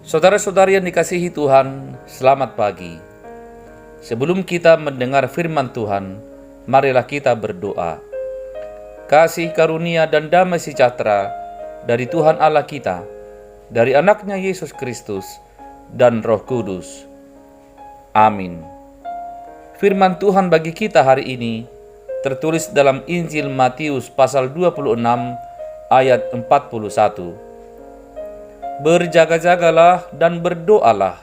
Saudara-saudari yang dikasihi Tuhan, selamat pagi. Sebelum kita mendengar firman Tuhan, marilah kita berdoa. Kasih karunia dan damai sejahtera dari Tuhan Allah kita, dari anaknya Yesus Kristus dan Roh Kudus. Amin. Firman Tuhan bagi kita hari ini tertulis dalam Injil Matius pasal 26 ayat 41. Berjaga-jagalah dan berdoalah,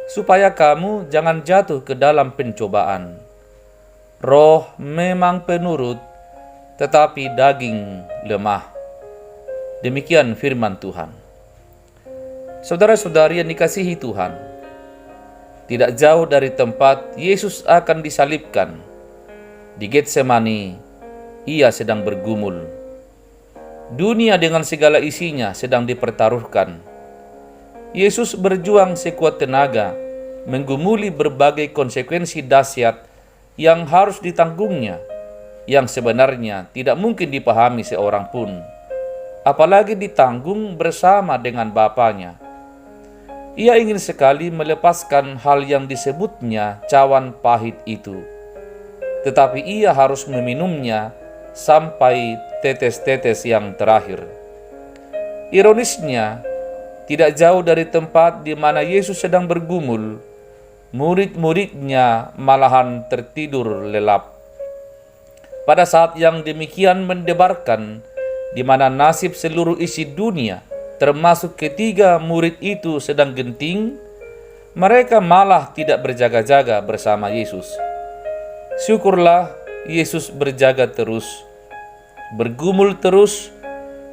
supaya kamu jangan jatuh ke dalam pencobaan. Roh memang penurut, tetapi daging lemah. Demikian firman Tuhan. Saudara-saudari yang dikasihi Tuhan, tidak jauh dari tempat Yesus akan disalibkan, di Getsemani, ia sedang bergumul. Dunia dengan segala isinya sedang dipertaruhkan. Yesus berjuang sekuat tenaga, menggumuli berbagai konsekuensi dahsyat yang harus ditanggungnya, yang sebenarnya tidak mungkin dipahami seorang pun, apalagi ditanggung bersama dengan Bapanya. Ia ingin sekali melepaskan hal yang disebutnya cawan pahit itu, tetapi ia harus meminumnya sampai tetes-tetes yang terakhir. Ironisnya, tidak jauh dari tempat di mana Yesus sedang bergumul, murid-muridnya malahan tertidur lelap. Pada saat yang demikian mendebarkan, di mana nasib seluruh isi dunia, termasuk ketiga murid itu sedang genting, mereka malah tidak berjaga-jaga bersama Yesus. Syukurlah Yesus berjaga terus, bergumul terus,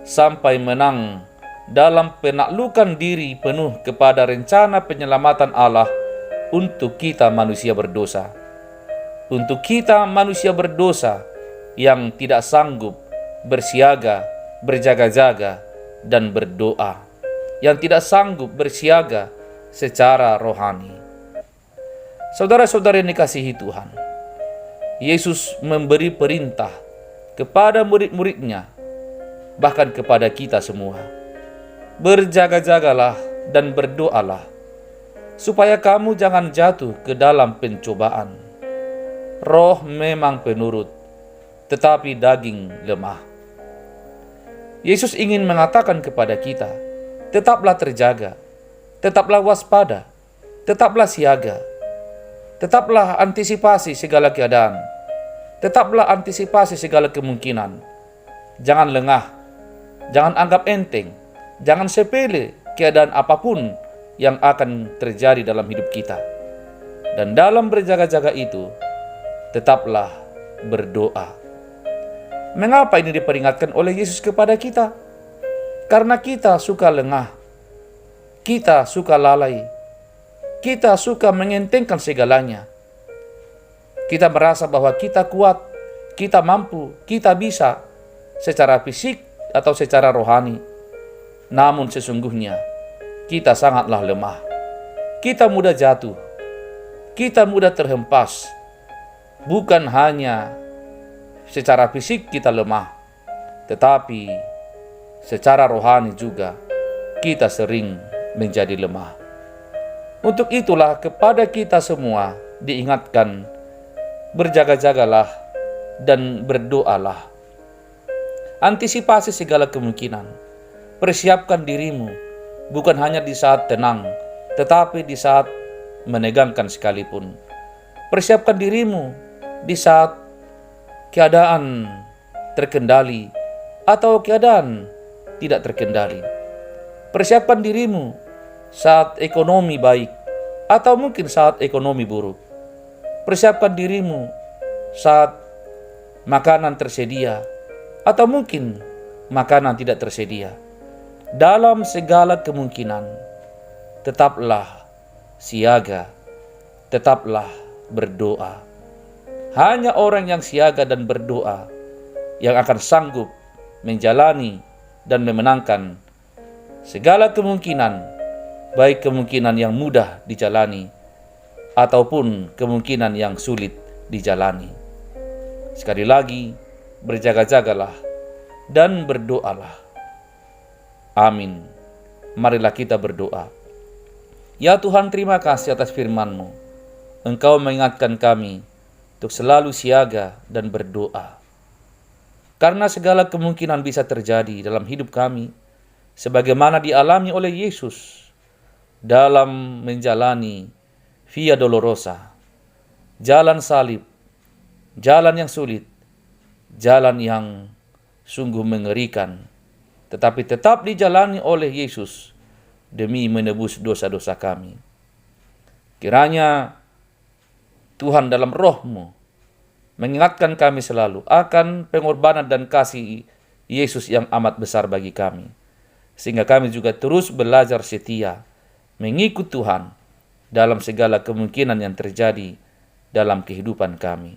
sampai menang dalam penaklukan diri penuh kepada rencana penyelamatan Allah untuk kita manusia berdosa. Untuk kita manusia berdosa yang tidak sanggup bersiaga, berjaga-jaga, dan berdoa, yang tidak sanggup bersiaga secara rohani. Saudara-saudari yang dikasihi Tuhan, Yesus memberi perintah kepada murid-muridnya, bahkan kepada kita semua. Berjaga-jagalah dan berdoalah, supaya kamu jangan jatuh ke dalam pencobaan. Roh memang penurut, tetapi daging lemah. Yesus ingin mengatakan kepada kita, tetaplah terjaga, tetaplah waspada, tetaplah siaga, tetaplah antisipasi segala keadaan, tetaplah antisipasi segala kemungkinan. Jangan lengah, jangan anggap enteng, jangan sepele keadaan apapun yang akan terjadi dalam hidup kita. Dan dalam berjaga-jaga itu, tetaplah berdoa. Mengapa ini diperingatkan oleh Yesus kepada kita? Karena kita suka lengah, kita suka lalai, kita suka mengentengkan segalanya. Kita merasa bahwa kita kuat, kita mampu, kita bisa secara fisik atau secara rohani. Namun sesungguhnya kita sangatlah lemah. Kita mudah jatuh, kita mudah terhempas. Bukan hanya secara fisik kita lemah, tetapi secara rohani juga kita sering menjadi lemah. Untuk itulah kepada kita semua diingatkan, berjaga-jagalah dan berdoalah. Antisipasi segala kemungkinan. Persiapkan dirimu, bukan hanya di saat tenang, tetapi di saat menegangkan sekalipun. Persiapkan dirimu di saat keadaan terkendali atau keadaan tidak terkendali. Persiapkan dirimu saat ekonomi baik atau mungkin saat ekonomi buruk. Persiapkan dirimu saat makanan tersedia atau mungkin makanan tidak tersedia. Dalam segala kemungkinan, tetaplah siaga, tetaplah berdoa. Hanya orang yang siaga dan berdoa yang akan sanggup menjalani dan memenangkan segala kemungkinan, baik kemungkinan yang mudah dijalani ataupun kemungkinan yang sulit dijalani. Sekali lagi, berjaga-jagalah dan berdoalah. Amin. Marilah kita berdoa. Ya Tuhan, terima kasih atas firman-Mu. Engkau mengingatkan kami untuk selalu siaga dan berdoa. Karena segala kemungkinan bisa terjadi dalam hidup kami, sebagaimana dialami oleh Yesus dalam menjalani Via Dolorosa, jalan salib, jalan yang sulit, jalan yang sungguh mengerikan, tetapi tetap dijalani oleh Yesus demi menebus dosa-dosa kami. Kiranya Tuhan dalam roh-Mu mengingatkan kami selalu akan pengorbanan dan kasih Yesus yang amat besar bagi kami, sehingga kami juga terus belajar setia mengikut Tuhan dalam segala kemungkinan yang terjadi dalam kehidupan kami.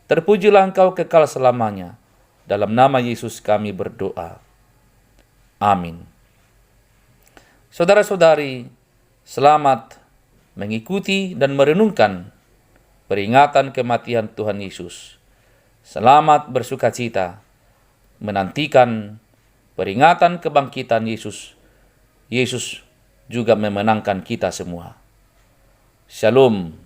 Terpujilah Engkau kekal selamanya. Dalam nama Yesus kami berdoa. Amin. Saudara-saudari, selamat mengikuti dan merenungkan peringatan kematian Tuhan Yesus. Selamat bersukacita menantikan peringatan kebangkitan Yesus. Yesus juga memenangkan kita semua. Shalom.